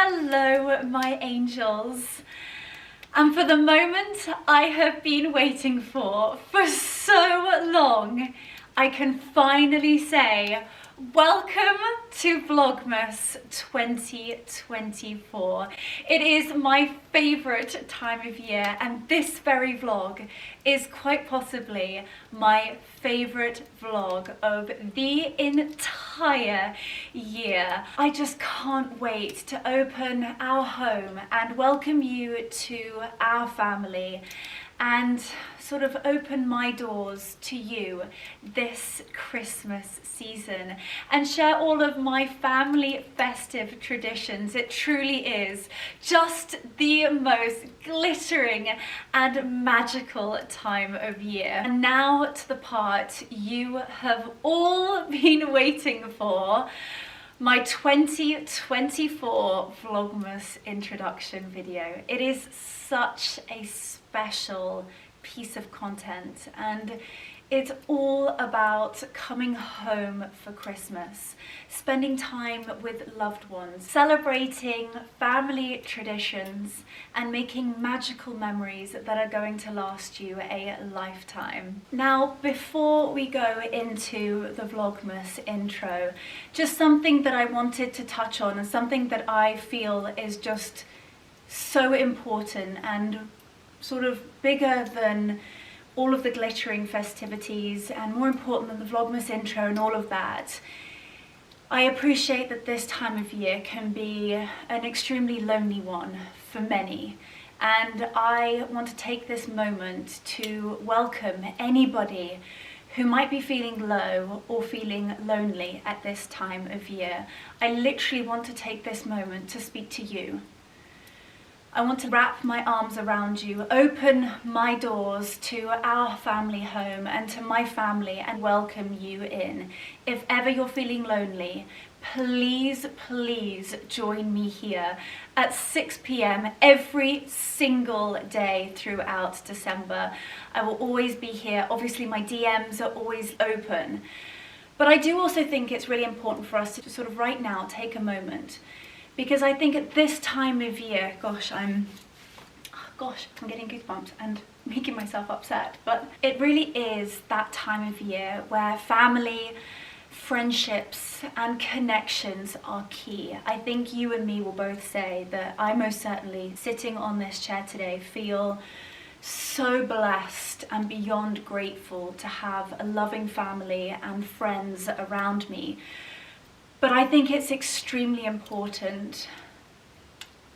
Hello, my angels. And for the moment I have been waiting for so long, I can finally say, welcome to Vlogmas 2024. It is my favourite time of year, and this very vlog is quite possibly my favourite vlog of the entire year. I just can't wait to open our home and welcome you to our family and sort of open my doors to you this Christmas season and share all of my family festive traditions. It truly is just the most glittering and magical time of year. And now to the part you have all been waiting for, my 2024 Vlogmas introduction video. It is such a special piece of content, and it's all about coming home for Christmas, spending time with loved ones, celebrating family traditions, and making magical memories that are going to last you a lifetime. Now, before we go into the Vlogmas intro, just something that I wanted to touch on, and something that I feel is just so important and sort of bigger than all of the glittering festivities and more important than the Vlogmas intro and all of that. I appreciate that this time of year can be an extremely lonely one for many, and I want to take this moment to welcome anybody who might be feeling low or feeling lonely at this time of year. I literally want to take this moment to speak to you. I want to wrap my arms around you, open my doors to our family home and to my family and welcome you in. If ever you're feeling lonely, please, please join me here at 6 p.m. every single day throughout December. I will always be here. Obviously, my DMs are always open. But I do also think it's really important for us to sort of right now take a moment, because I think at this time of year, I'm getting goosebumps and making myself upset, but it really is that time of year where family, friendships and connections are key. I think you and me will both say that I most certainly, sitting on this chair today, feel so blessed and beyond grateful to have a loving family and friends around me. But I think it's extremely important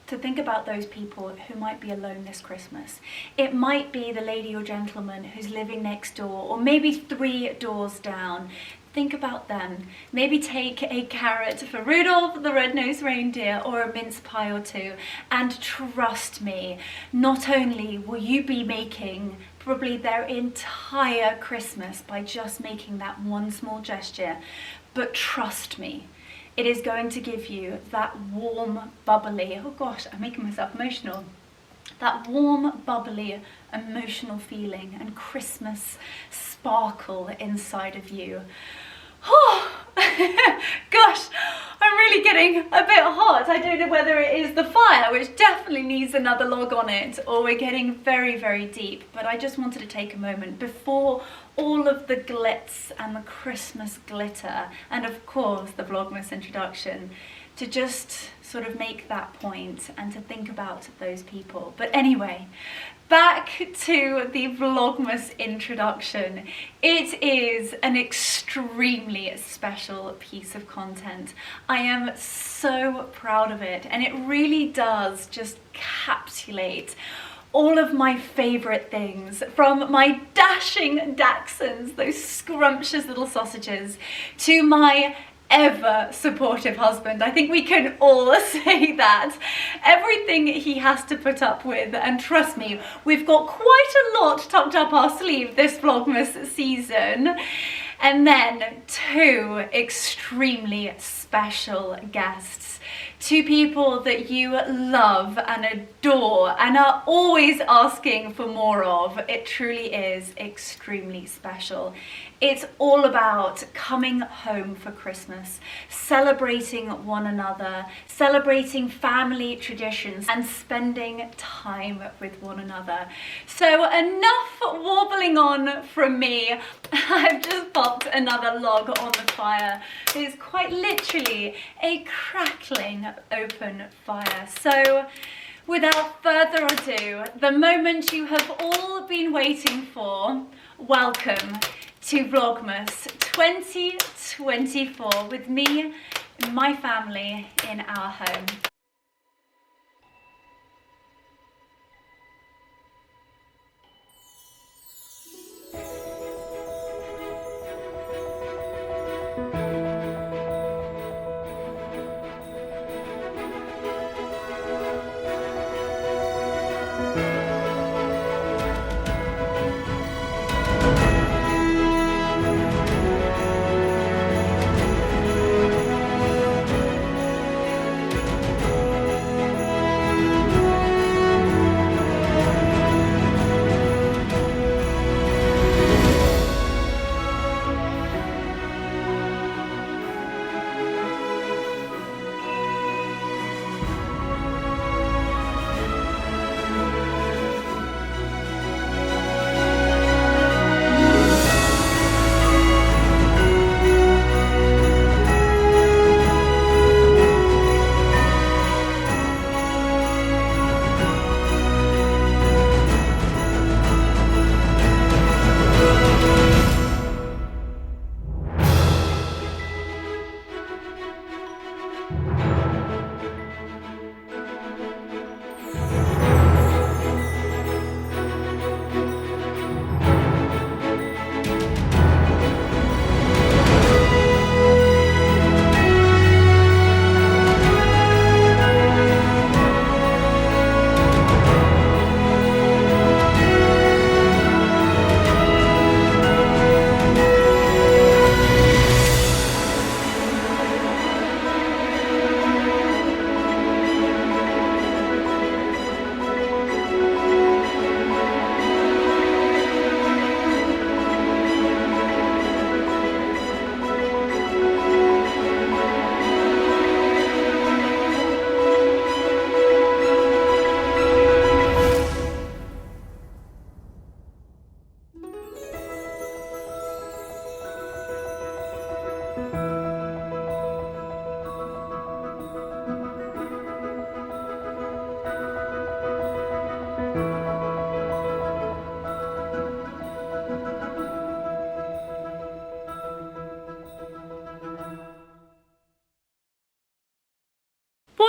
to think about those people who might be alone this Christmas. It might be the lady or gentleman who's living next door, or maybe 3 doors down. Think about them. Maybe take a carrot for Rudolph the Red-Nosed Reindeer or a mince pie or 2. And trust me, not only will you be making probably their entire Christmas by just making that one small gesture, but trust me, it is going to give you that warm, bubbly, oh gosh, I'm making myself emotional, that warm, bubbly, emotional feeling and Christmas sparkle inside of you. Oh, gosh, I'm really getting a bit hot. I don't know whether it is the fire, which definitely needs another log on it, or we're getting very, very deep. But I just wanted to take a moment before all of the glitz and the Christmas glitter, and of course the Vlogmas introduction, to just sort of make that point and to think about those people. But anyway, back to the Vlogmas introduction. It is an extremely special piece of content. I am so proud of it, and it really does just encapsulate all of my favourite things, from my dashing dachshunds, those scrumptious little sausages, to my ever supportive husband. I think we can all say that. Everything he has to put up with, and trust me, we've got quite a lot tucked up our sleeve this Vlogmas season. And then 2 extremely special guests Two people that you love and adore and are always asking for more of. It truly is extremely special. It's all about coming home for Christmas, celebrating one another, celebrating family traditions and spending time with one another. So enough wobbling on from me. I've just popped another log on the fire. It's quite literally a crackling open fire. So without further ado, the moment you have all been waiting for, welcome to Vlogmas 2024 with me and my family in our home.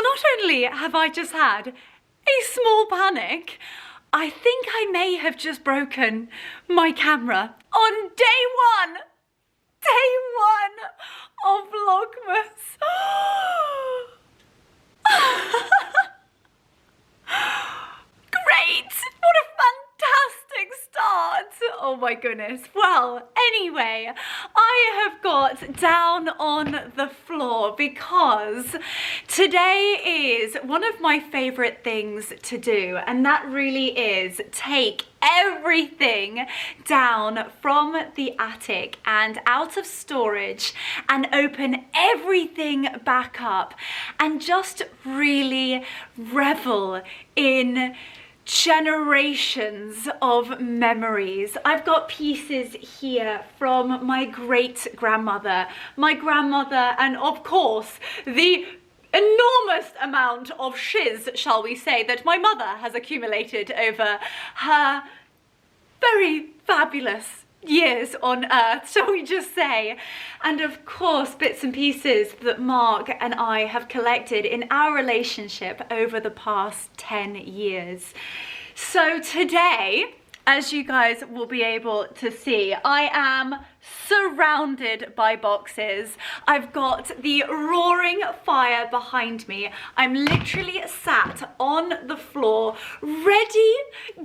Not only have I just had a small panic, I think I may have just broken my camera on day one of Vlogmas. Great! What a fantastic start! Oh my goodness. Well, anyway, I have got down on the floor because today is one of my favorite things to do, and that really is take everything down from the attic and out of storage and open everything back up and just really revel in generations of memories. I've got pieces here from my great-grandmother, my grandmother, and of course the enormous amount of shiz, shall we say, that my mother has accumulated over her very fabulous years on earth, shall we just say. And of course bits and pieces that Mark and I have collected in our relationship over the past 10 years. So today, as you guys will be able to see, I am surrounded by boxes. I've got the roaring fire behind me. I'm literally sat on the floor, ready,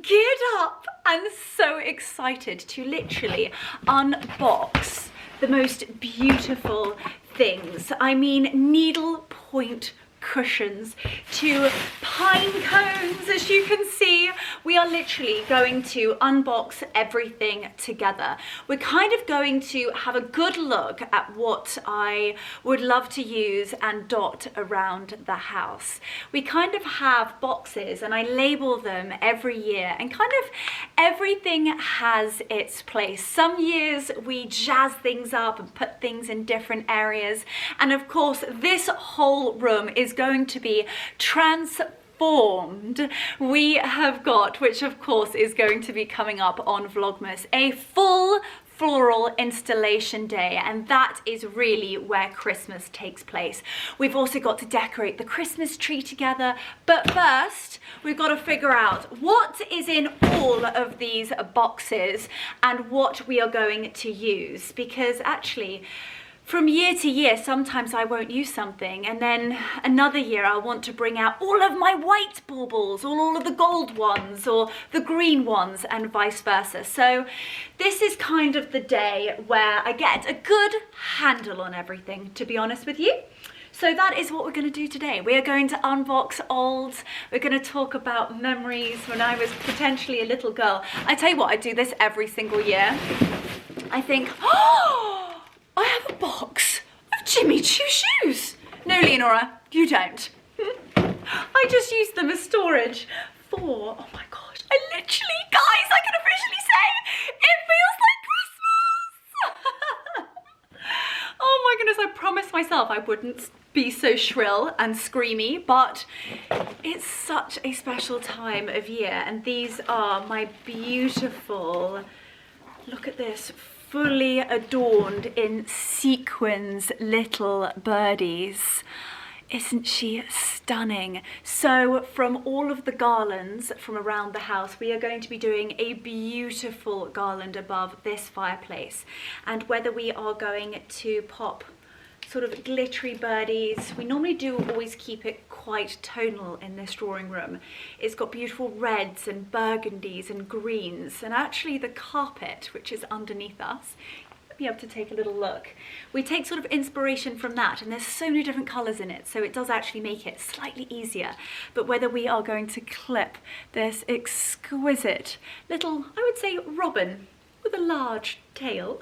geared up, and so excited to literally unbox the most beautiful things. I mean, needle point cushions to pine cones. As you can see, we are literally going to unbox everything together. We're kind of going to have a good look at what I would love to use and dot around the house. We kind of have boxes and I label them every year, and kind of everything has its place. Some years we jazz things up and put things in different areas, and of course this whole room is going to be transformed. We have got, which of course is going to be coming up on Vlogmas, a full floral installation day, and that is really where Christmas takes place. We've also got to decorate the Christmas tree together, but first we've got to figure out what is in all of these boxes and what we are going to use, because actually from year to year, sometimes I won't use something, and then another year I'll want to bring out all of my white baubles, or all of the gold ones, or the green ones, and vice versa. So this is kind of the day where I get a good handle on everything, to be honest with you. So that is what we're going to do today. We are going to unbox old. We're going to talk about memories when I was potentially a little girl. I tell you what, I do this every single year. I think, oh, I have a box of Jimmy Choo shoes. No, Leonora, you don't. I just use them as storage for, oh my gosh, I literally, guys, I can officially say it feels like Christmas. Oh my goodness, I promised myself I wouldn't be so shrill and screamy, but it's such a special time of year, and these are my beautiful, look at this, fully adorned in sequins little birdies. Isn't she stunning? So from all of the garlands from around the house, we are going to be doing a beautiful garland above this fireplace. And whether we are going to pop sort of glittery birdies, we normally do always keep it quite tonal in this drawing room. It's got beautiful reds and burgundies and greens, and actually the carpet, which is underneath us, you'll be able to take a little look. We take sort of inspiration from that, and there's so many different colours in it, so it does actually make it slightly easier. But whether we are going to clip this exquisite little, I would say, robin with a large tail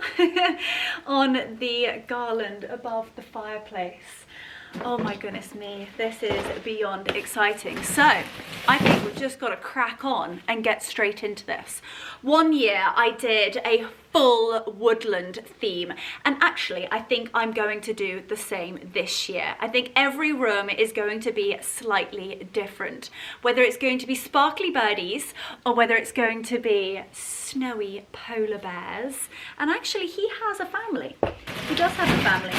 on the garland above the fireplace. Oh my goodness me, this is beyond exciting. So I think we've just got to crack on and get straight into this. One year I did a full woodland theme, and actually I think I'm going to do the same this year. I think every room is going to be slightly different, whether it's going to be sparkly birdies or whether it's going to be snowy polar bears. And actually he has a family. He does have a family.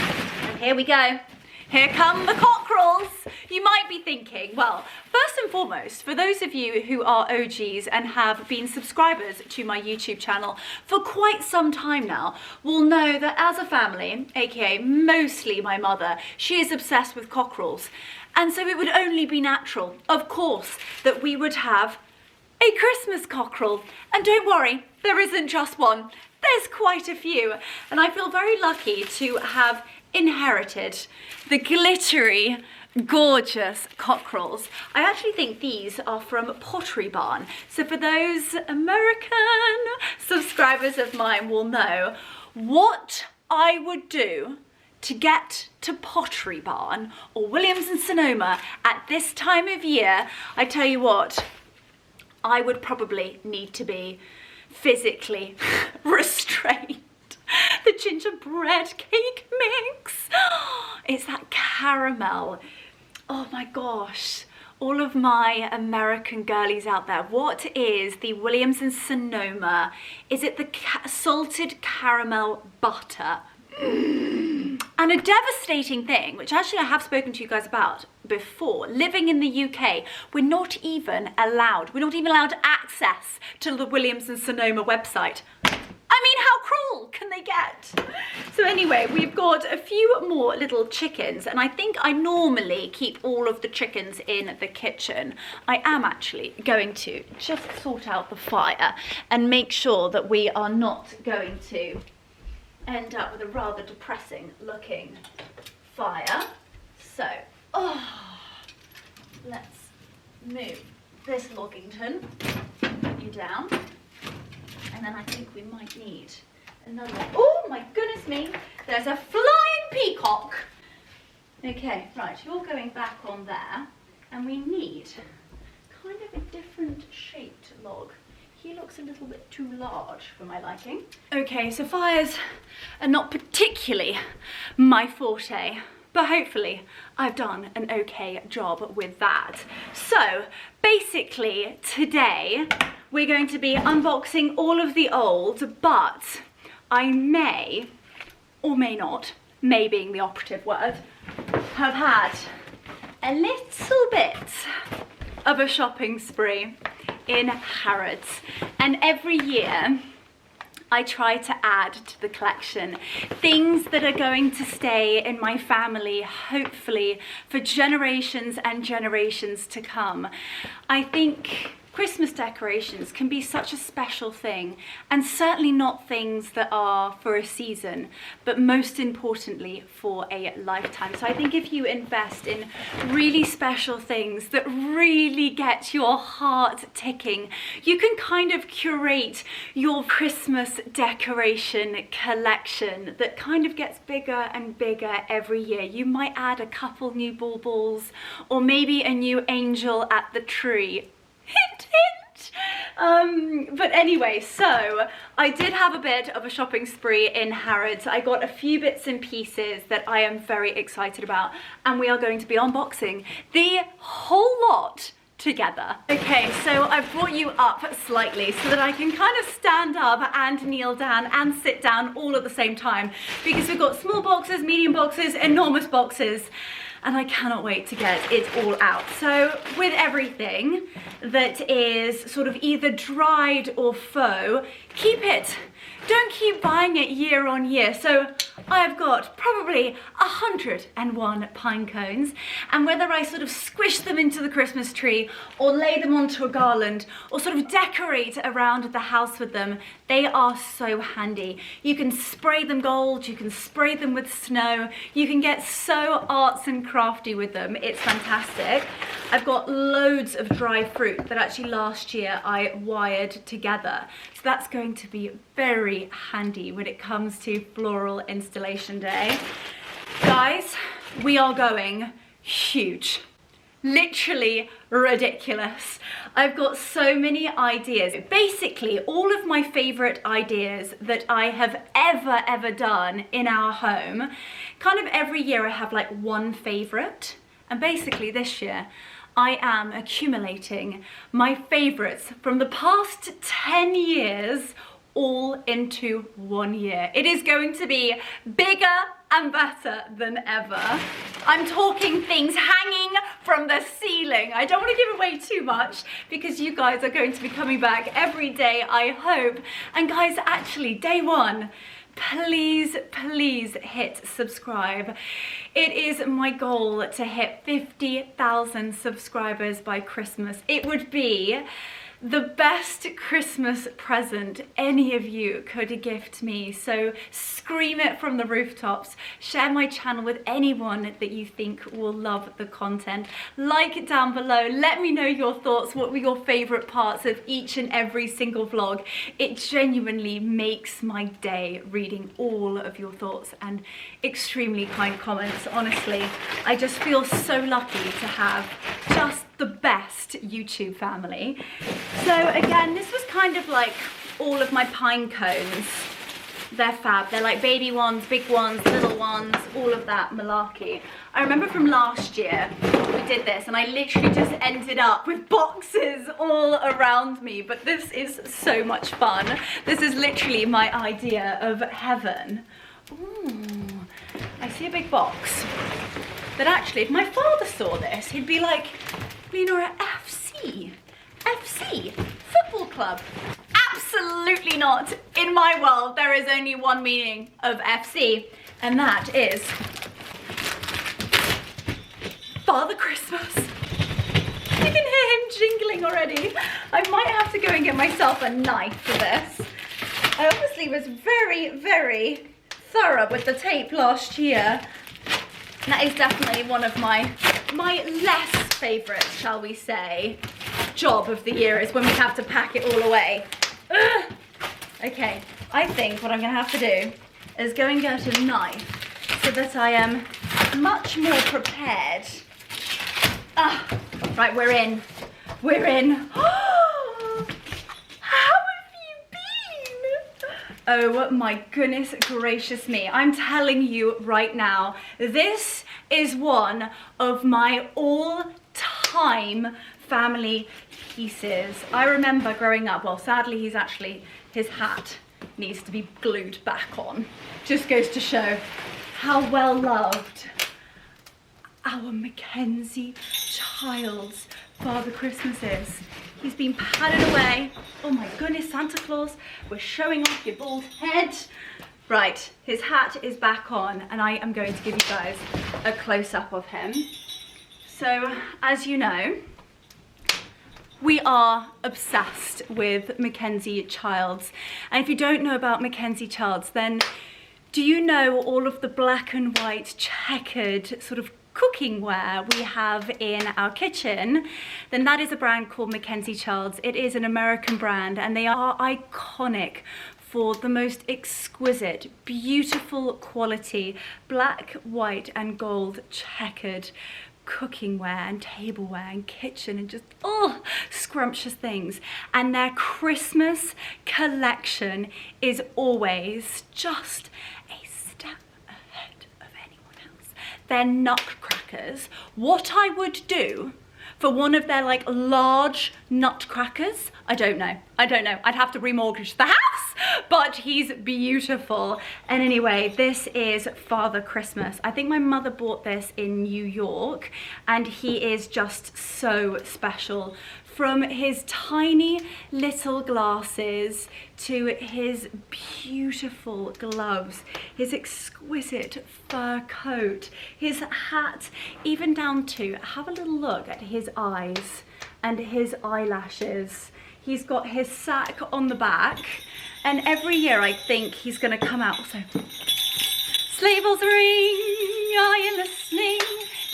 And here we go. Here come the cockerels. You might be thinking, well, first and foremost, for those of you who are OGs and have been subscribers to my YouTube channel for quite some time now, will know that as a family, aka mostly my mother, she is obsessed with cockerels. And so it would only be natural, of course, that we would have a Christmas cockerel. And don't worry, there isn't just one. There's quite a few. And I feel very lucky to have inherited the glittery, gorgeous cockerels. I actually think these are from Pottery Barn. So for those American subscribers of mine will know what I would do to get to Pottery Barn or Williams and Sonoma at this time of year. I tell you what, I would probably need to be physically restrained. The gingerbread cake mix. It's that caramel. Oh my gosh. All of my American girlies out there, what is the Williams and Sonoma? Is it the salted caramel butter? And a devastating thing, which actually I have spoken to you guys about before, living in the UK, we're not even allowed access to the Williams and Sonoma website. I mean, how cruel can they get? So anyway, we've got a few more little chickens, and I think I normally keep all of the chickens in the kitchen. I am actually going to just sort out the fire and make sure that we are not going to end up with a rather depressing looking fire. So, oh, let's move this Loggington, put you down, and then I think we might need another. Oh my goodness me, there's a flying peacock. Okay, right, you're going back on there, and we need kind of a different shaped log. He looks a little bit too large for my liking. Okay, so fires are not particularly my forte, but hopefully I've done an okay job with that. So basically today we're going to be unboxing all of the old, but I may or may not, may being the operative word, have had a little bit of a shopping spree in Harrods, and every year I try to add to the collection things that are going to stay in my family, hopefully for generations and generations to come. I think Christmas decorations can be such a special thing, and certainly not things that are for a season, but most importantly for a lifetime. So I think if you invest in really special things that really get your heart ticking, you can kind of curate your Christmas decoration collection that kind of gets bigger and bigger every year. You might add a couple new baubles, or maybe a new angel at the tree. Hint, hint. But anyway, so I did have a bit of a shopping spree in Harrods. I got a few bits and pieces that I am very excited about, and we are going to be unboxing the whole lot together. Okay, so I've brought you up slightly so that I can kind of stand up and kneel down and sit down all at the same time, because we've got small boxes, medium boxes, enormous boxes, and I cannot wait to get it all out. So with everything that is sort of either dried or faux, keep it. Don't keep buying it year on year. So I've got probably 101 pine cones, and whether I sort of squish them into the Christmas tree or lay them onto a garland or sort of decorate around the house with them, they are so handy. You can spray them gold, you can spray them with snow, you can get so arts and crafty with them. It's fantastic. I've got loads of dry fruit that actually last year I wired together. So that's going to be very handy when it comes to floral installation day. Guys, we are going huge. Literally ridiculous. I've got so many ideas. Basically, all of my favorite ideas that I have ever done in our home. Kind of every year I have like one favorite, and basically this year I am accumulating my favorites from the past 10 years all into 1 year. It is going to be bigger and better than ever. I'm talking things hanging from the ceiling. I don't want to give away too much because you guys are going to be coming back every day, I hope. And guys, actually, day one, please hit subscribe. It is my goal to hit 50,000 subscribers by Christmas. It would be the best Christmas present any of you could gift me. So scream it from the rooftops. Share my channel with anyone that you think will love the content. Like it down below. Let me know your thoughts. What were your favorite parts of each and every single vlog? It genuinely makes my day reading all of your thoughts and extremely kind comments. Honestly, I just feel so lucky to have just the best YouTube family. So again, this was kind of like all of my pine cones. They're fab. They're like baby ones, big ones, little ones, all of that malarkey. I remember from last year we did this and I literally just ended up with boxes all around me, but this is so much fun. This is literally my idea of heaven. Ooh, I see a big box. But actually, if my father saw this, he'd be like, Leonora, FC, football club. Absolutely not. In my world, there is only one meaning of FC, and that is Father Christmas. You can hear him jingling already. I might have to go and get myself a knife for this. I obviously was very thorough with the tape last year. That is definitely one of my less favourite, shall we say, job of the year is when we have to pack it all away. Ugh. Okay, I think what I'm gonna have to do is go and get a knife so that I am much more prepared. Ah, right, we're in. We're in. How have you been? Oh my goodness gracious me. I'm telling you right now, this is one of my all-time family pieces. I remember growing up, well, sadly, his hat needs to be glued back on. Just goes to show how well loved our Mackenzie Child's Father Christmas is. He's been patted away. Oh my goodness, Santa Claus, we're showing off your bald head. Right, his hat is back on, and I am going to give you guys a close-up of him. So, as you know, we are obsessed with Mackenzie Childs. And if you don't know about Mackenzie Childs, then do you know all of the black and white checkered sort of cooking ware we have in our kitchen? Then that is a brand called Mackenzie Childs. It is an American brand, and they are iconic for the most exquisite, beautiful quality, black, white and gold checkered cooking ware and tableware and kitchen and just, oh, scrumptious things. And their Christmas collection is always just a step ahead of anyone else. Their nutcrackers, what I would do for one of their like large nutcrackers, I don't know. I'd have to remortgage the house, but he's beautiful. And anyway, this is Father Christmas. I think my mother bought this in New York, and he is just so special. From his tiny little glasses to his beautiful gloves, his exquisite fur coat, his hat, even down to, have a little look at his eyes and his eyelashes. He's got his sack on the back, and every year I think he's gonna come out. So, sleigh bells ring, are you listening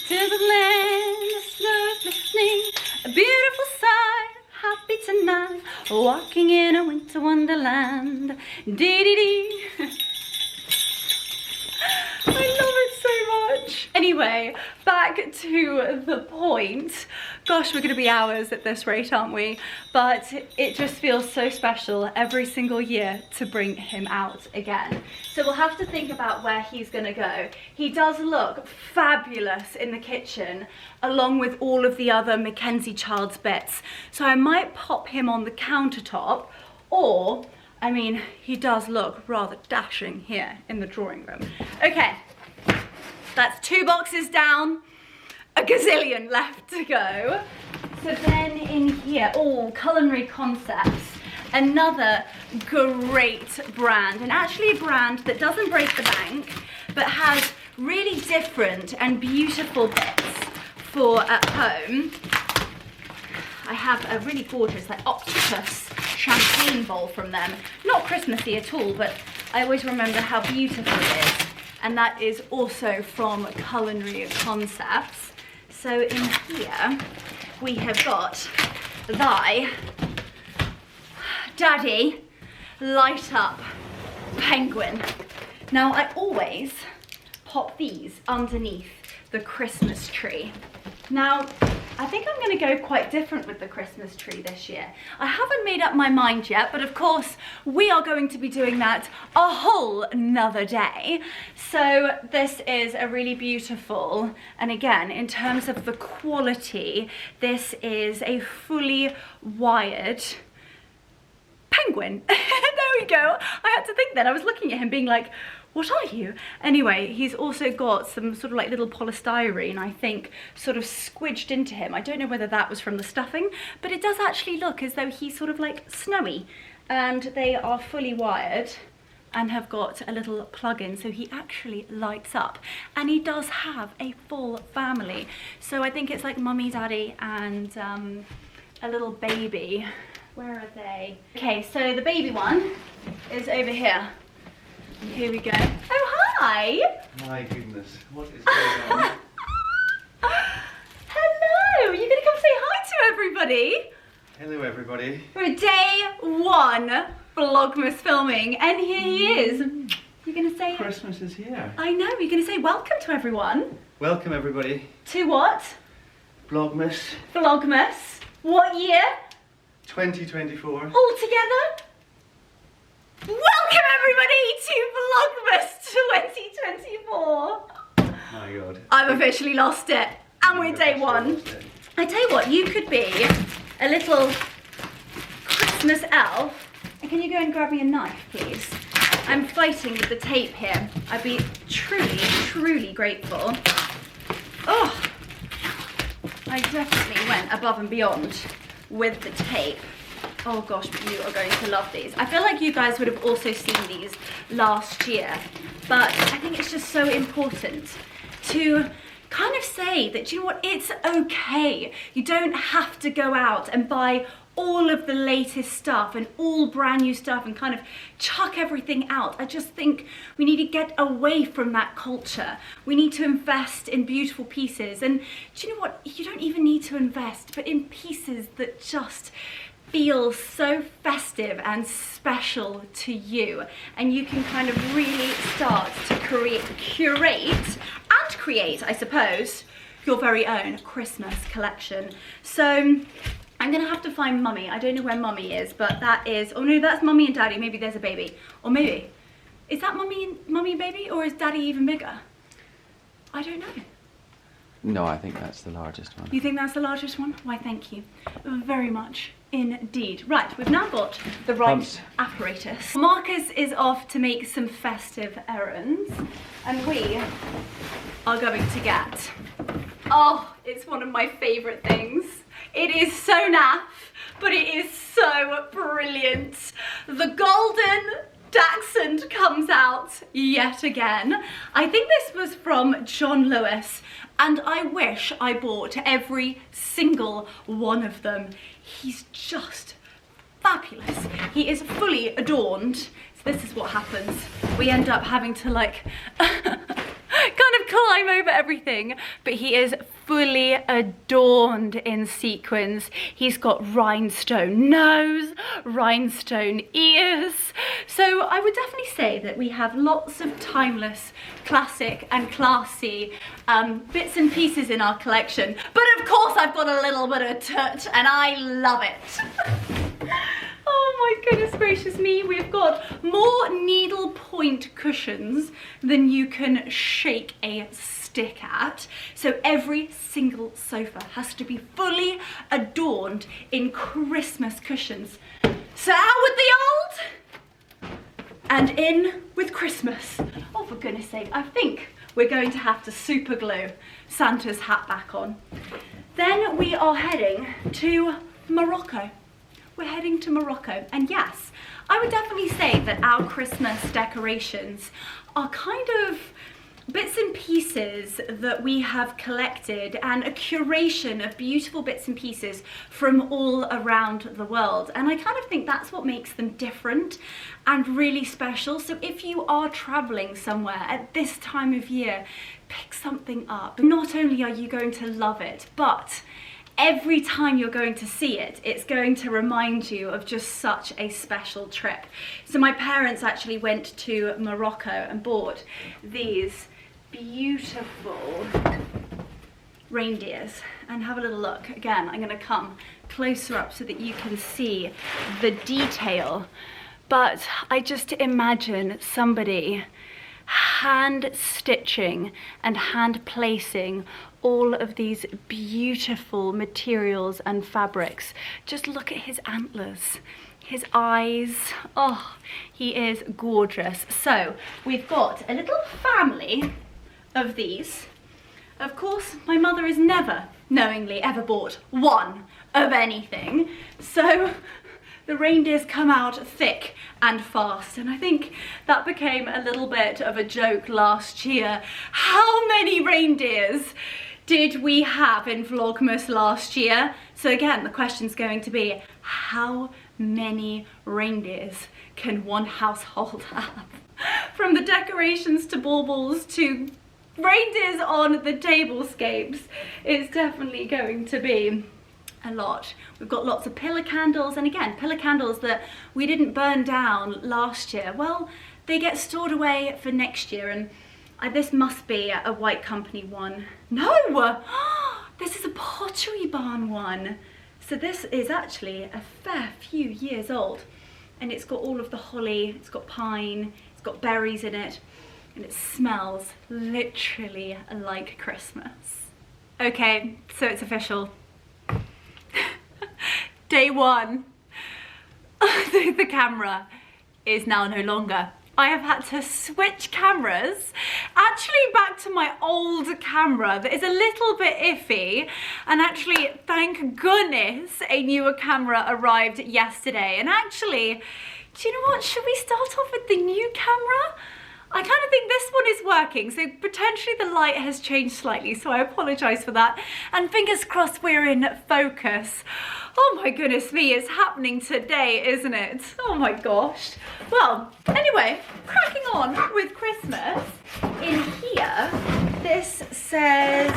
to the land of snow listening? A beautiful sight, happy tonight, walking in a winter wonderland. Dee-dee-dee. I love it so much. Anyway, back to the point. Gosh, we're gonna be hours at this rate, aren't we? But it just feels so special every single year to bring him out again. So we'll have to think about where he's gonna go. He does look fabulous in the kitchen, along with all of the other Mackenzie Childs bits. So I might pop him on the countertop, or, I mean, he does look rather dashing here in the drawing room. Okay, that's 2 boxes down, a gazillion left to go. So then in here, oh, Culinary Concepts, another great brand, and actually a brand that doesn't break the bank, but has really different and beautiful bits for at home. I have a really gorgeous like octopus champagne bowl from them. Not Christmassy at all, but I always remember how beautiful it is. And that is also from Culinary Concepts. So in here, we have got thy Daddy Light Up Penguin. Now I always pop these underneath the Christmas tree. Now, I think I'm going to go quite different with the Christmas tree this year. I haven't made up my mind yet, but of course we are going to be doing that a whole nother day. So this is a really beautiful, and again, in terms of the quality, this is a fully wired penguin. There we go. I had to think then. I was looking at him being like, what are you? Anyway, he's also got some sort of like little polystyrene, I think, sort of squidged into him. I don't know whether that was from the stuffing, but it does actually look as though he's sort of like snowy. And they are fully wired and have got a little plug-in, so he actually lights up. And he does have a full family. So I think it's like mummy, daddy, and a little baby. Where are they? Okay, so the baby one is over here. Here we go. Oh, hi! My goodness, what is going on? Hello! You everybody! Hello everybody. We're day 1 Vlogmas filming, and here he is. You're gonna say... Christmas is here. I know, you're gonna say welcome to everyone. Welcome everybody. To what? Vlogmas. Vlogmas. What year? 2024. All together? Welcome everybody to Vlogmas 2024. My God. I've officially lost it. And we're day 1. I tell you what, you could be a little Christmas elf. And can you go and grab me a knife, please? I'm fighting with the tape here. I'd be truly, truly grateful. Oh, I definitely went above and beyond with the tape. Oh gosh, but you are going to love these. I feel like you guys would have also seen these last year, but I think it's just so important to kind of say that, you know what, it's okay. You don't have to go out and buy all of the latest stuff and all brand new stuff and kind of chuck everything out. I just think we need to get away from that culture. We need to invest in beautiful pieces. And do you know what? You don't even need to invest, but in pieces that just feel so festive and special to you. And you can kind of really start to curate, I suppose, your very own Christmas collection. So I'm gonna have to find Mummy. I don't know where Mummy is, but that is, oh no, that's Mummy and Daddy. Maybe there's a baby. Or maybe, is that Mummy and baby, or is Daddy even bigger? I don't know. No, I think that's the largest one. You think that's the largest one? Why, thank you very much indeed. Right, we've now got the right apparatus. Marcus is off to make some festive errands, and we are going to get, oh, it's one of my favourite things. It is so naff, but it is so brilliant. The golden dachshund comes out yet again. I think this was from John Lewis, and I wish I bought every single one of them. He's just fabulous. He is fully adorned. So this is what happens. We end up having to like kind of climb over everything, but he is fully adorned in sequins. He's got rhinestone nose, rhinestone ears. So I would definitely say that we have lots of timeless, classic and classy bits and pieces in our collection. But of course I've got a little bit of touch and I love it. Oh my goodness gracious me, we've got more needle point cushions than you can shake a stick at. So every single sofa has to be fully adorned in Christmas cushions. So out with the old and in with Christmas. Oh, for goodness sake, I think we're going to have to super glue Santa's hat back on. Then we are heading to Morocco. We're heading to Morocco, and yes, I would definitely say that our Christmas decorations are kind of bits and pieces that we have collected, and a curation of beautiful bits and pieces from all around the world. And I kind of think that's what makes them different and really special. So if you are traveling somewhere at this time of year, pick something up. Not only are you going to love it, but every time you're going to see it, it's going to remind you of just such a special trip. So my parents actually went to Morocco and bought these beautiful reindeers. And have a little look. Again, I'm going to come closer up so that you can see the detail. But I just imagine somebody hand stitching and hand placing all of these beautiful materials and fabrics. Just look at his antlers, his eyes. Oh, he is gorgeous. So we've got a little family of these. Of course, my mother has never knowingly ever bought one of anything. So the reindeers come out thick and fast, and I think that became a little bit of a joke last year. How many reindeers did we have in Vlogmas last year? So again, the question's going to be, how many reindeers can one household have? From the decorations to baubles to reindeers on the tablescapes, it's definitely going to be a lot. We've got lots of pillar candles, and again, pillar candles that we didn't burn down last year. Well, they get stored away for next year, and this must be a White Company one. No! This is a Pottery Barn one. So this is actually a fair few years old, and it's got all of the holly, it's got pine, it's got berries in it, and it smells literally like Christmas. Okay, so it's official. Day one. The camera is now no longer. I have had to switch cameras, actually back to my old camera that is a little bit iffy, and actually, thank goodness, a newer camera arrived yesterday. And actually, do you know what, should we start off with the new camera? I kind of think this one is working, so potentially the light has changed slightly, so I apologise for that. And fingers crossed we're in focus. Oh my goodness me, it's happening today, isn't it? Oh my gosh. Well, anyway, cracking on with Christmas. In here, this says,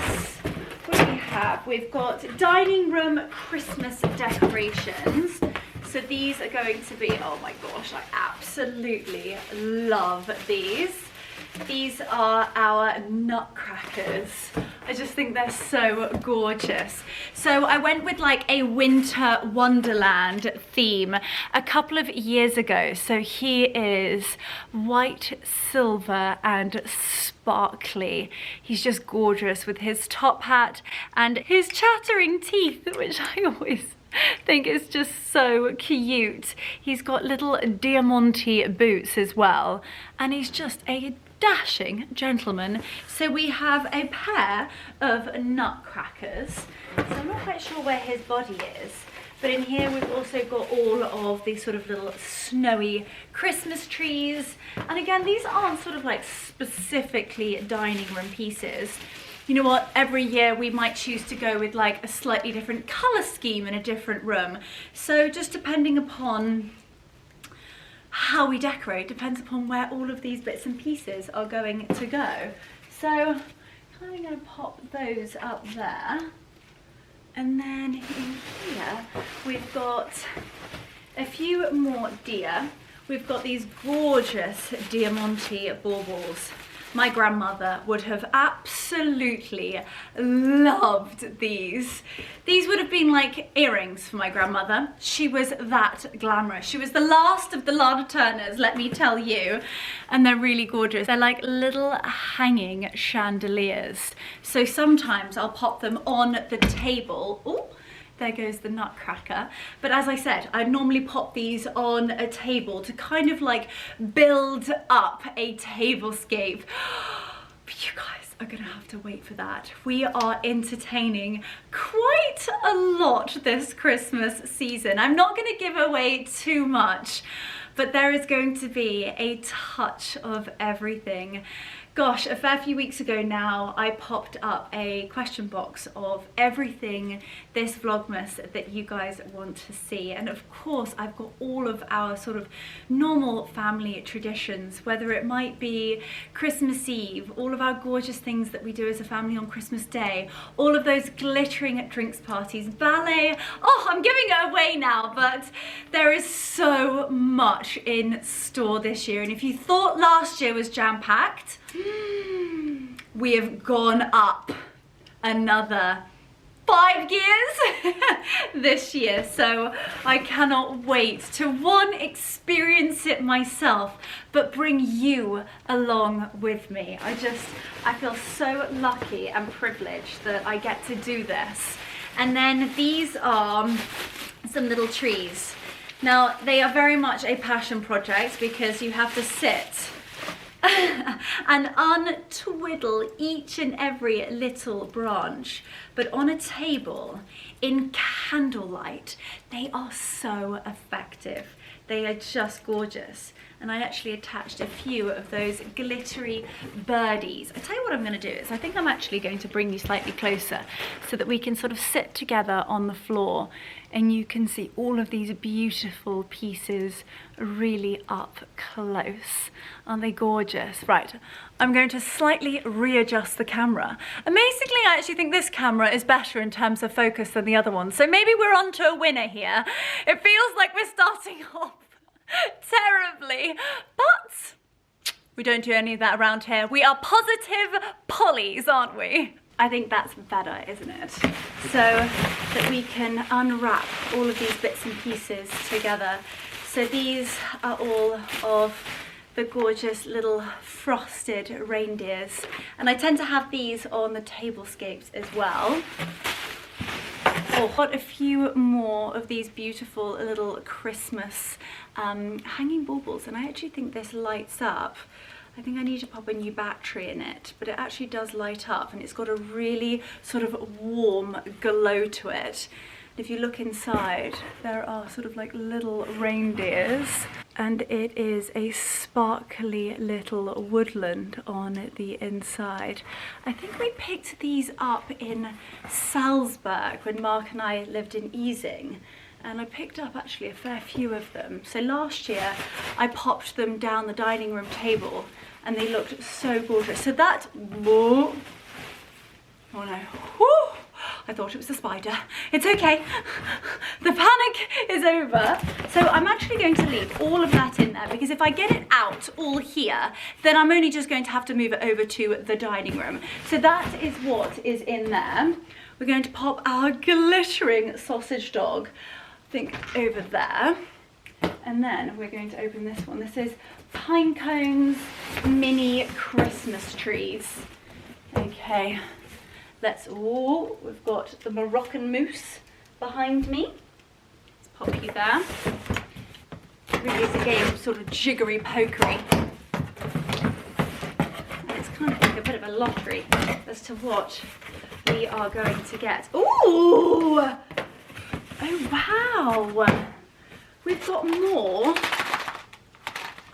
what do we have? We've got dining room Christmas decorations. So these are going to be, oh my gosh, I absolutely love these. These are our nutcrackers. I just think they're so gorgeous. So I went with like a winter wonderland theme a couple of years ago. So he is white, silver and sparkly. He's just gorgeous with his top hat and his chattering teeth, which I always think is just so cute. He's got little diamante boots as well, and he's just a dashing gentleman. So we have a pair of nutcrackers. So I'm not quite sure where his body is, but in here we've also got all of these sort of little snowy Christmas trees. And again, these aren't sort of like specifically dining room pieces. You know what, every year we might choose to go with like a slightly different colour scheme in a different room. So just depending upon how we decorate, depends upon where all of these bits and pieces are going to go. So I'm kind of going to pop those up there. And then in here we've got a few more deer. We've got these gorgeous diamante baubles. My grandmother would have absolutely loved these. These would have been like earrings for my grandmother. She was that glamorous. She was the last of the Lana Turners, let me tell you. And they're really gorgeous. They're like little hanging chandeliers. So sometimes I'll pop them on the table. Ooh. There goes the nutcracker. But as I said, I normally pop these on a table to kind of like build up a tablescape. But you guys are gonna have to wait for that. We are entertaining quite a lot this Christmas season. I'm not gonna give away too much, but there is going to be a touch of everything. Gosh, a fair few weeks ago now, I popped up a question box of everything this Vlogmas that you guys want to see. And of course, I've got all of our sort of normal family traditions, whether it might be Christmas Eve, all of our gorgeous things that we do as a family on Christmas Day, all of those glittering drinks parties, ballet. Oh, I'm giving it away now, but there is so much in store this year. And if you thought last year was jam-packed, we have gone up another 5 gears this year, so I cannot wait to one, experience it myself, but bring you along with me. I feel so lucky and privileged that I get to do this. And then these are some little trees. Now they are very much a passion project because you have to sit and untwiddle each and every little branch, but on a table in candlelight they are so effective. They are just gorgeous. and I actually attached a few of those glittery birdies. I tell you what I'm going to do is I think I'm actually going to bring you slightly closer so that we can sort of sit together on the floor and you can see all of these beautiful pieces really up close. Aren't they gorgeous? Right, I'm going to slightly readjust the camera. Amazingly, I actually think this camera is better in terms of focus than the other one. So maybe we're on to a winner here. It feels like we're starting off terribly, but we don't do any of that around here. We are positive Pollies, aren't we? I think that's better, isn't it? So that we can unwrap all of these bits and pieces together. So these are all of the gorgeous little frosted reindeers. And I tend to have these on the tablescapes as well. Oh, got a few more of these beautiful little Christmas hanging baubles, and I actually think this lights up. I think I need to pop a new battery in it, but it actually does light up and it's got a really sort of warm glow to it. If you look inside, there are sort of like little reindeers, and it is a sparkly little woodland on the inside. I think we picked these up in Salzburg when Mark and I lived in Easing, and I picked up actually a fair few of them. So last year I popped them down the dining room table and they looked so gorgeous. So that, whoa, oh no, whoo, I thought it was a spider. It's okay, the panic is over. So I'm actually going to leave all of that in there, because if I get it out all here, then I'm only just going to have to move it over to the dining room. So that is what is in there. We're going to pop our glittering sausage dog, I think, over there. And then we're going to open this one. This is pine cones, mini Christmas trees. Okay. Let's, oh, we've got the Moroccan mousse behind me. Let's pop you there. Really is a game of sort of jiggery pokery. And it's kind of like a bit of a lottery as to what we are going to get. Ooh! Oh wow! We've got more.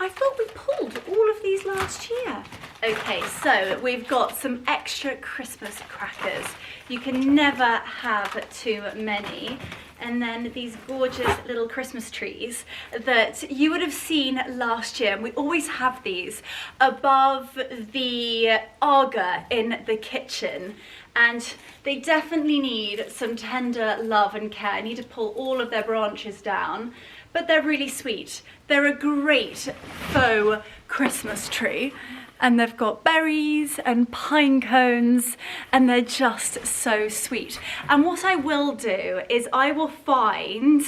I thought we pulled all of these last year. Okay, so we've got some extra Christmas crackers. You can never have too many. And then these gorgeous little Christmas trees that you would have seen last year. And we always have these above the Aga in the kitchen. And they definitely need some tender love and care. I need to pull all of their branches down, but they're really sweet. They're a great faux Christmas tree. And they've got berries and pine cones, and they're just so sweet. And what I will do is I will find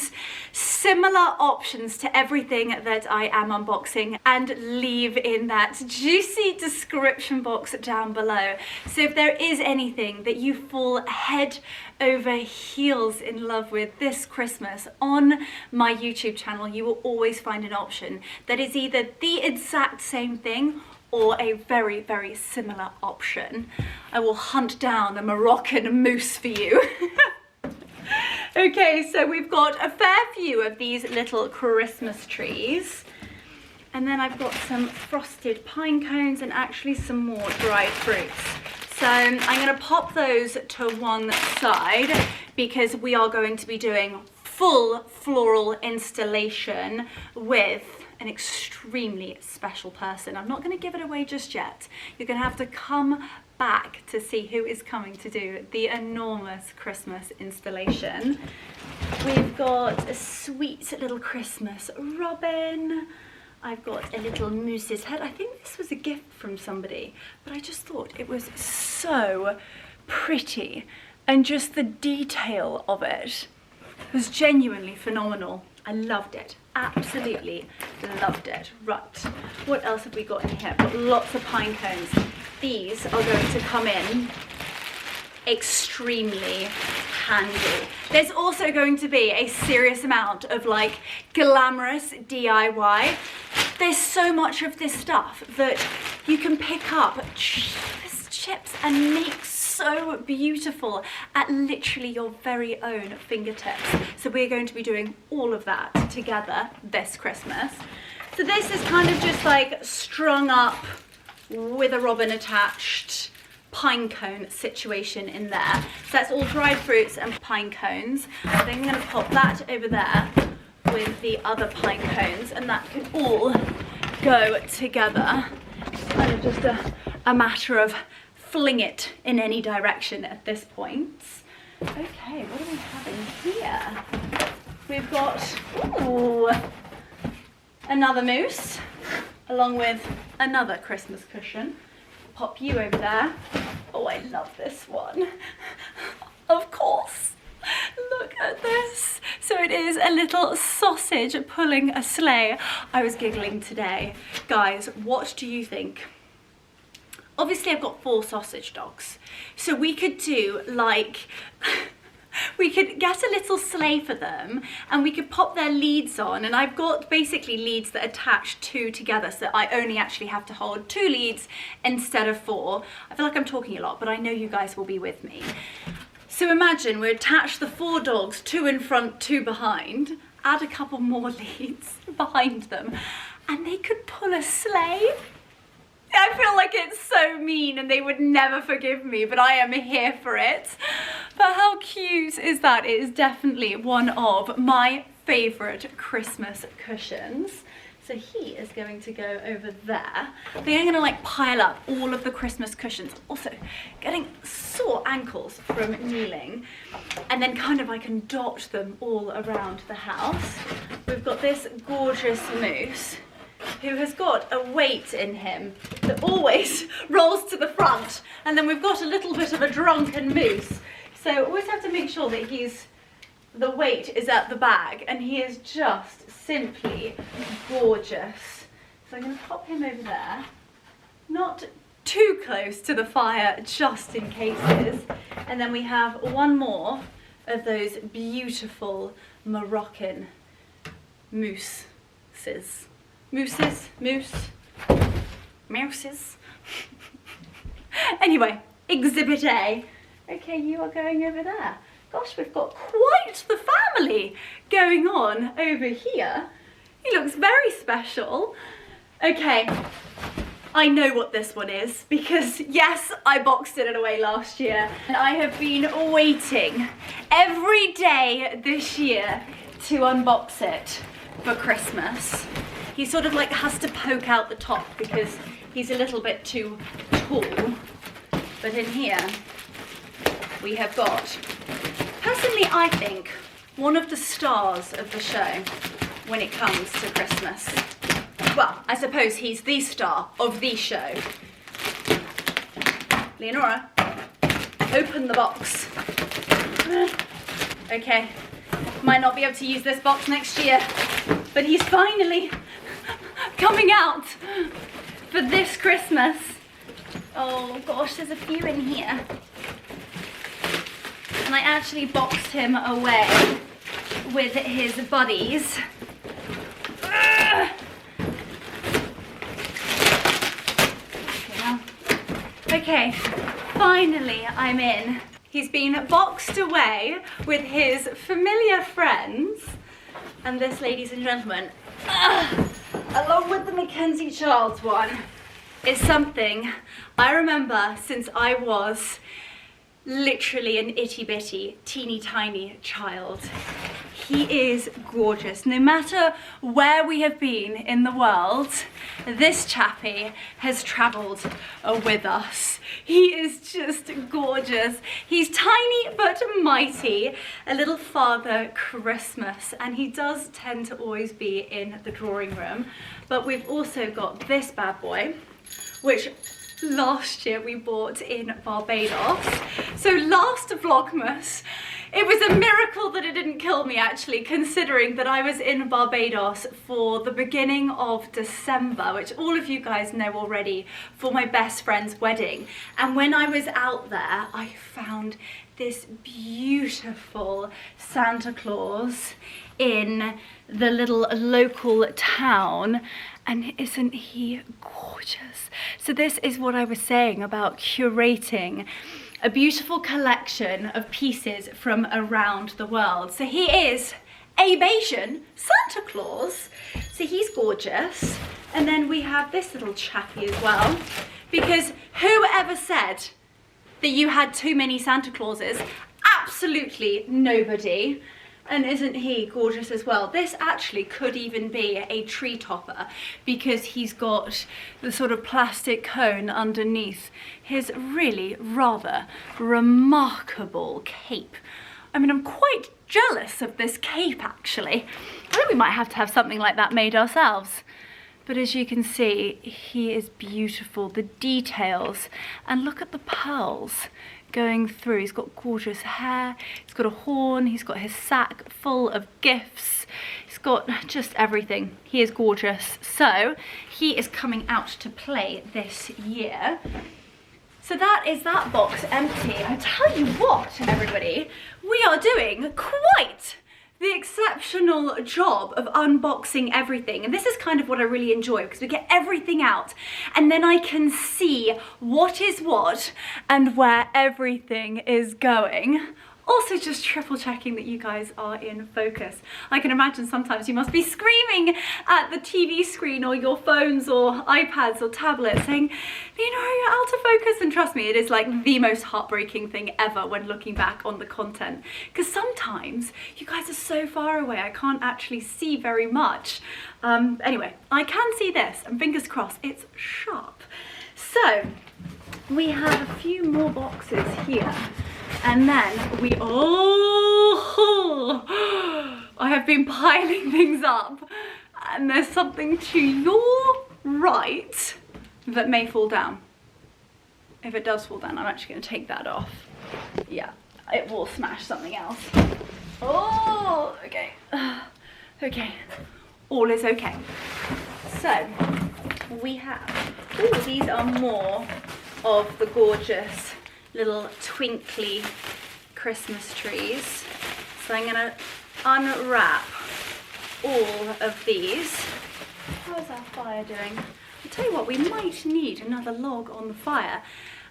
similar options to everything that I am unboxing and leave in that juicy description box down below. So if there is anything that you fall head over heels in love with this Christmas on my YouTube channel, you will always find an option that is either the exact same thing or a very, very similar option. I will hunt down a Moroccan mousse for you. Okay, so we've got a fair few of these little Christmas trees. And then I've got some frosted pine cones and actually some more dried fruits. So I'm gonna pop those to one side because we are going to be doing full floral installation with an extremely special person. I'm not going to give it away just yet. You're going to have to come back to see who is coming to do the enormous Christmas installation. We've got a sweet little Christmas robin. I've got a little moose's head. I think this was a gift from somebody, but I just thought it was so pretty, and just the detail of it was genuinely phenomenal. I loved it. Absolutely loved it. Right, what else have we got in here? Got lots of pine cones. These are going to come in extremely handy. There's also going to be a serious amount of like glamorous DIY. There's so much of this stuff that you can pick up chips and make so beautiful at literally your very own fingertips. So we're going to be doing all of that together this Christmas. So this is kind of just like strung up with a robin attached pine cone situation in there. So that's all dried fruits and pine cones. I think I'm going to pop that over there with the other pine cones, and that can all go together. It's kind of just a matter of fling it in any direction at this point. Okay, what are we having here? We've got, ooh, another mousse, along with another Christmas cushion. Pop you over there. Oh, I love this one. Of course. Look at this. So it is a little sausage pulling a sleigh. I was giggling today. Guys, what do you think? Obviously, I've got 4 sausage dogs. So we could do like... we could get a little sleigh for them and we could pop their leads on, and I've got basically leads that attach 2 together, so I only actually have to hold 2 leads instead of 4. I feel like I'm talking a lot, but I know you guys will be with me. So imagine we attach the 4 dogs, 2 in front, 2 behind, add a couple more leads behind them, and they could pull a sleigh. I feel like it's so mean and they would never forgive me, but I am here for it. But how cute is that? It is definitely one of my favourite Christmas cushions. So he is going to go over there. I think I'm going to like pile up all of the Christmas cushions. Also getting sore ankles from kneeling. And then kind of I can dot them all around the house. We've got this gorgeous mousse who has got a weight in him that always rolls to the front. And then we've got a little bit of a drunken moose. So always have to make sure that the weight is at the bag, and he is just simply gorgeous. So I'm going to pop him over there, not too close to the fire just in cases. And then we have one more of those beautiful Moroccan mousses. Mouses. Anyway, exhibit A. Okay, you are going over there. Gosh, we've got quite the family going on over here. He looks very special. Okay, I know what this one is because yes, I boxed it away last year and I have been waiting every day this year to unbox it for Christmas. He sort of like has to poke out the top because he's a little bit too tall. But in here, we have got, personally I think, one of the stars of the show when it comes to Christmas. Well, I suppose he's the star of the show. Leonora, open the box. Okay, might not be able to use this box next year, but he's finally coming out for this Christmas. Oh gosh, there's a few in here. And I actually boxed him away with his buddies. Okay, finally I'm in. He's been boxed away with his familiar friends. And this, ladies and gentlemen, along with the Mackenzie Childs one, is something I remember since I was literally an itty bitty, teeny tiny child. He is gorgeous. No matter where we have been in the world, this chappie has travelled with us. He is just gorgeous. He's tiny but mighty, a little Father Christmas, and he does tend to always be in the drawing room. But we've also got this bad boy, which last year we bought in Barbados. So last Vlogmas, it was a miracle that it didn't kill me actually, considering that I was in Barbados for the beginning of December, which all of you guys know already, for my best friend's wedding. And when I was out there, I found this beautiful Santa Claus in the little local town. And isn't he gorgeous? So this is what I was saying about curating a beautiful collection of pieces from around the world. So he is a Bayesian Santa Claus. So So he's gorgeous. And then we have this little chappy as well. Because whoever said that you had too many Santa Clauses? Absolutely nobody. And isn't he gorgeous as well? This actually could even be a tree topper because he's got the sort of plastic cone underneath his really rather remarkable cape. I mean, I'm quite jealous of this cape actually. I think we might have to have something like that made ourselves. But as you can see, he is beautiful, the details, and look at the pearls going through. He's got gorgeous hair, he's got a horn, he's got his sack full of gifts, he's got just everything. He is gorgeous. So he is coming out to play this year. So that is that box empty. I tell you what, everybody, we are doing quite the exceptional job of unboxing everything. And this is kind of what I really enjoy because we get everything out and then I can see what is what and where everything is going. Also just triple checking that you guys are in focus. I can imagine sometimes you must be screaming at the TV screen or your phones or iPads or tablets saying, Leonora, you're out of focus. And trust me, it is like the most heartbreaking thing ever when looking back on the content. Because sometimes you guys are so far away, I can't actually see very much. Anyway, I can see this and fingers crossed it's sharp. So we have a few more boxes here. And then we, I have been piling things up and there's something to your right that may fall down. If it does fall down, I'm actually going to take that off. Yeah, it will smash something else. Oh, okay. Okay, all is okay. So we have, oh, these are more of the gorgeous little twinkly Christmas trees. So I'm gonna unwrap all of these. How's our fire doing? I'll tell you what, we might need another log on the fire.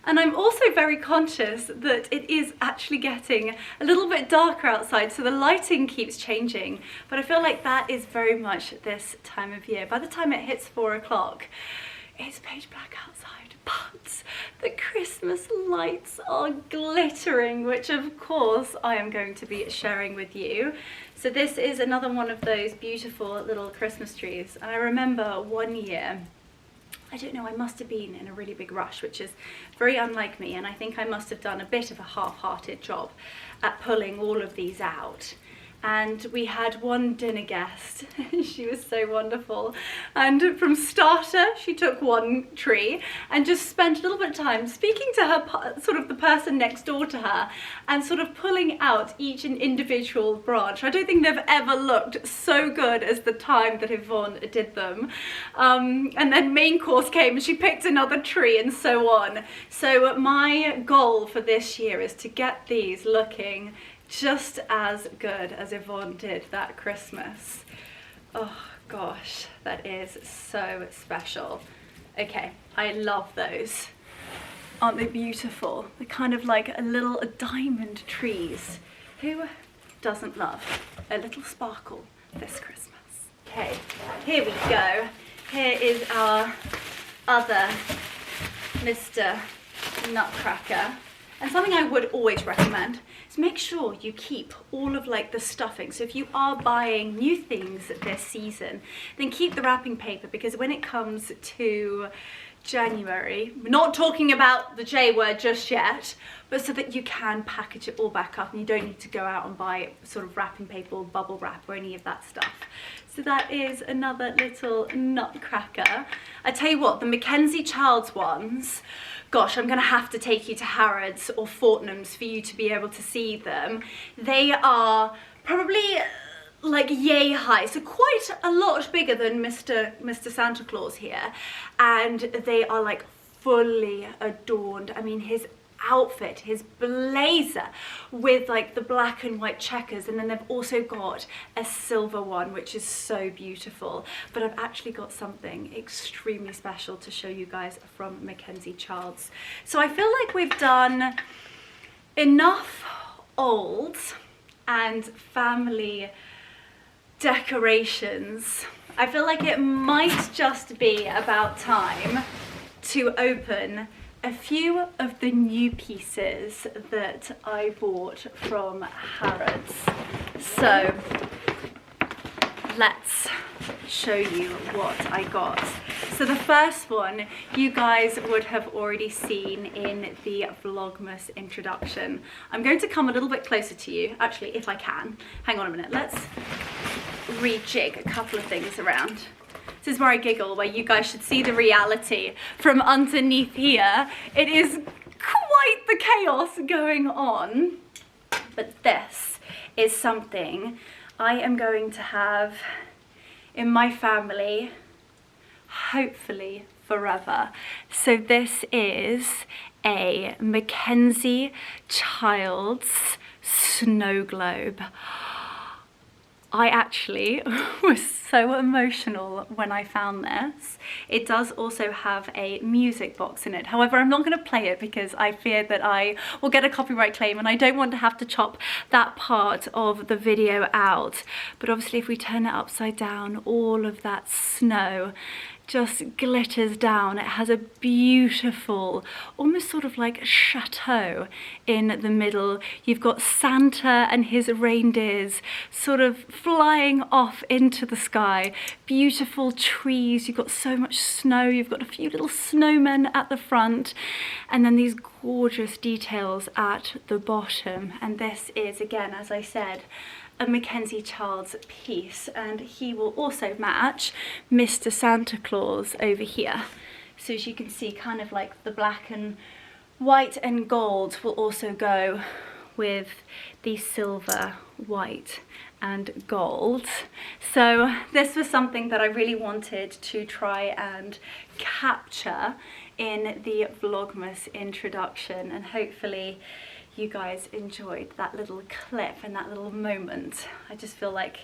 And I'm also very conscious that it is actually getting a little bit darker outside, so the lighting keeps changing. But I feel like that is very much this time of year. By the time it hits 4 o'clock, it's pitch black outside. But the Christmas lights are glittering, which of course I am going to be sharing with you. So this is another one of those beautiful little Christmas trees. And I remember one year, I don't know, I must have been in a really big rush, which is very unlike me. And I think I must have done a bit of a half-hearted job at pulling all of these out. And we had one dinner guest. She was so wonderful. And from starter, she took one tree and just spent a little bit of time speaking to her, sort of the person next door to her, and sort of pulling out each an individual branch. I don't think they've ever looked so good as the time that Yvonne did them. And then main course came and she picked another tree and so on. So my goal for this year is to get these looking just as good as Yvonne did that Christmas. Oh gosh, that is so special. Okay, I love those. Aren't they beautiful? They're kind of like a little diamond trees. Who doesn't love a little sparkle this Christmas? Okay, here we go. Here is our other Mr. Nutcracker. And something I would always recommend is make sure you keep all of like the stuffing. So if you are buying new things this season, then keep the wrapping paper, because when it comes to January, we're not talking about the J word just yet, but so that you can package it all back up and you don't need to go out and buy sort of wrapping paper or bubble wrap or any of that stuff. So that is another little Nutcracker. I tell you what, the Mackenzie Childs ones, gosh, I'm gonna have to take you to Harrods or Fortnum's for you to be able to see them. They are probably like yay high, so quite a lot bigger than Mr. Santa Claus here, and they are like fully adorned. I mean, his outfit, his blazer with like the black and white checkers, and then they've also got a silver one, which is so beautiful. But I've actually got something extremely special to show you guys from Mackenzie Childs. So I feel like we've done enough olds and family decorations I feel like it might just be about time to open a few of the new pieces that I bought from Harrods. So let's show you what I got. So the first one you guys would have already seen in the Vlogmas introduction. I'm going to come a little bit closer to you, actually, if I can. Hang on a minute, let's rejig a couple of things around. This is where I giggle, where you guys should see the reality from underneath here. It is quite the chaos going on. But this is something I am going to have in my family, hopefully forever. So this is a Mackenzie Childs snow globe. I actually was so emotional when I found this. It does also have a music box in it. However, I'm not going to play it because I fear that I will get a copyright claim and I don't want to have to chop that part of the video out. But obviously if we turn it upside down, all of that snow just glitters down. It has a beautiful, almost sort of like chateau in the middle. You've got Santa and his reindeers sort of flying off into the sky. Beautiful trees, you've got so much snow, you've got a few little snowmen at the front, and then these gorgeous details at the bottom. And this is, again, as I said, a Mackenzie Childs piece, and he will also match Mr. Santa Claus over here. So as you can see, kind of like the black and white and gold will also go with the silver, white and gold. So this was something that I really wanted to try and capture in the Vlogmas introduction, and hopefully you guys enjoyed that little clip and that little moment. I just feel like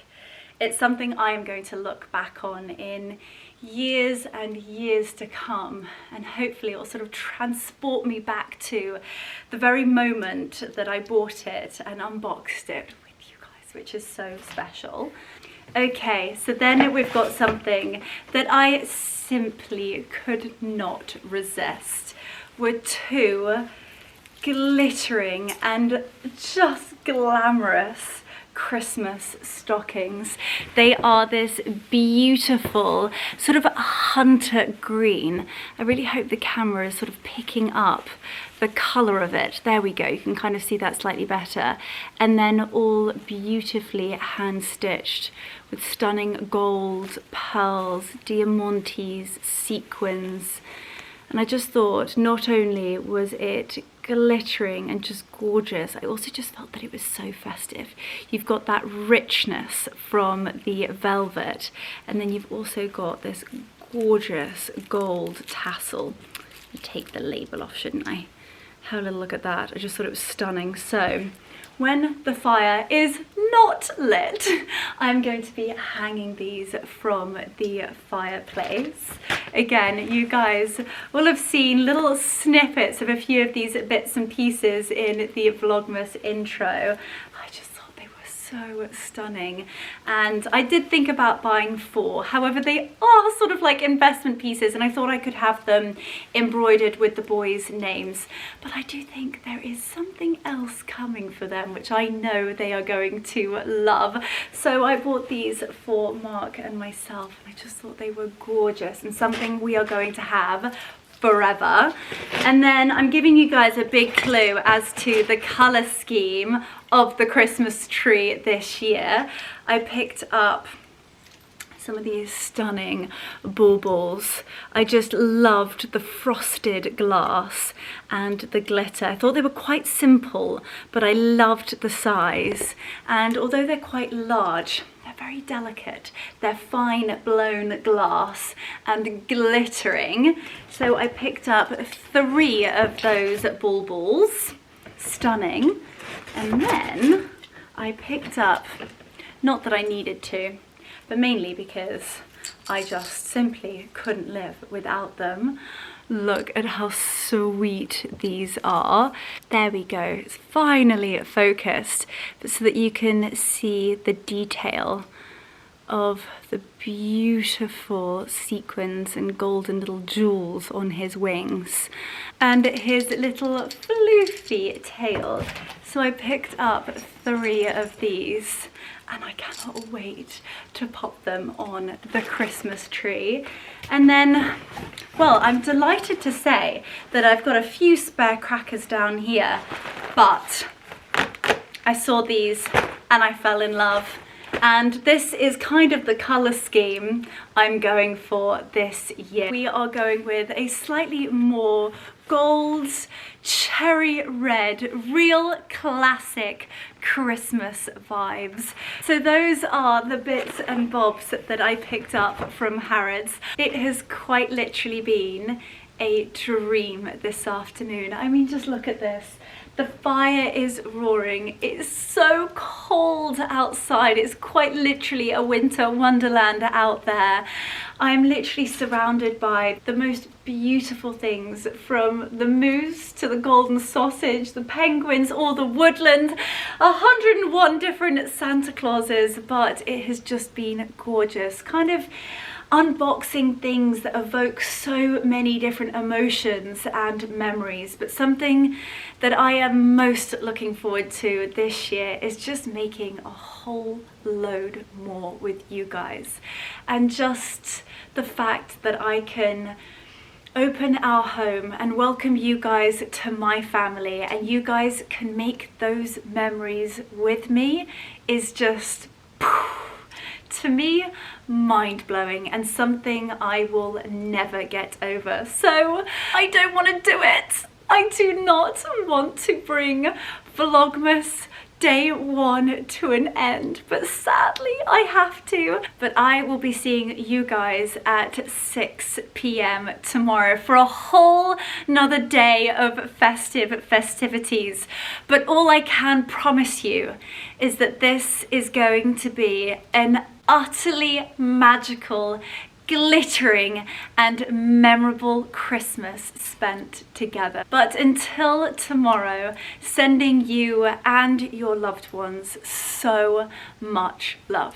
it's something I am going to look back on in years and years to come, and hopefully it will sort of transport me back to the very moment that I bought it and unboxed it with you guys, which is so special. Okay, so then we've got something that I simply could not resist. Were two glittering and just glamorous Christmas stockings. They are this beautiful sort of hunter green. I really hope the camera is sort of picking up the colour of it. There we go, you can kind of see that slightly better. And then all beautifully hand stitched with stunning gold, pearls, diamantes, sequins. And I just thought not only was it glittering and just gorgeous, I also just felt that it was so festive. You've got that richness from the velvet, and then you've also got this gorgeous gold tassel. I'll take the label off, shouldn't I? Have a little look at that. I just thought it was stunning. So when the fire is not lit, I'm going to be hanging these from the fireplace. Again, you guys will have seen little snippets of a few of these bits and pieces in the Vlogmas intro. I just thought they were so stunning, and I did think about buying 4. However, they are sort of like investment pieces, and I thought I could have them embroidered with the boys' names. But I do think there is something else coming for them, which I know they are going to love. So I bought these for Mark and myself, and I just thought they were gorgeous and something we are going to have forever. And then I'm giving you guys a big clue as to the colour scheme of the Christmas tree this year. I picked up some of these stunning baubles. I just loved the frosted glass and the glitter. I thought they were quite simple, but I loved the size. And although they're quite large, they're very delicate. They're fine blown glass and glittering. So I picked up 3 of those baubles. Stunning. And then I picked up, not that I needed to, but mainly because I just simply couldn't live without them. Look at how sweet these are. There we go, it's finally focused, but so that you can see the detail of the beautiful sequins and golden little jewels on his wings and his little floofy tail. So I picked up 3 of these and I cannot wait to pop them on the Christmas tree. And then, well, I'm delighted to say that I've got a few spare crackers down here, but I saw these and I fell in love. And this is kind of the colour scheme I'm going for this year. We are going with a slightly more gold, cherry red, real classic Christmas vibes. So those are the bits and bobs that I picked up from Harrods. It has quite literally been a dream this afternoon. I mean, just look at this. The fire is roaring. It's so cold outside. It's quite literally a winter wonderland out there. I'm literally surrounded by the most beautiful things, from the moose to the golden sausage, the penguins, all the woodland, 101 different Santa Clauses, but it has just been gorgeous. Kind of unboxing things that evoke so many different emotions and memories, but something that I am most looking forward to this year is just making a whole load more with you guys, and just the fact that I can open our home and welcome you guys to my family and you guys can make those memories with me is just, to me, mind-blowing and something I will never get over. So I don't want to do it. I do not want to bring Vlogmas day 1 to an end, but sadly I have to. But I will be seeing you guys at 6 p.m. tomorrow for a whole nother day of festivities. But all I can promise you is that this is going to be an utterly magical, glittering and memorable Christmas spent together. But until tomorrow, sending you and your loved ones so much love.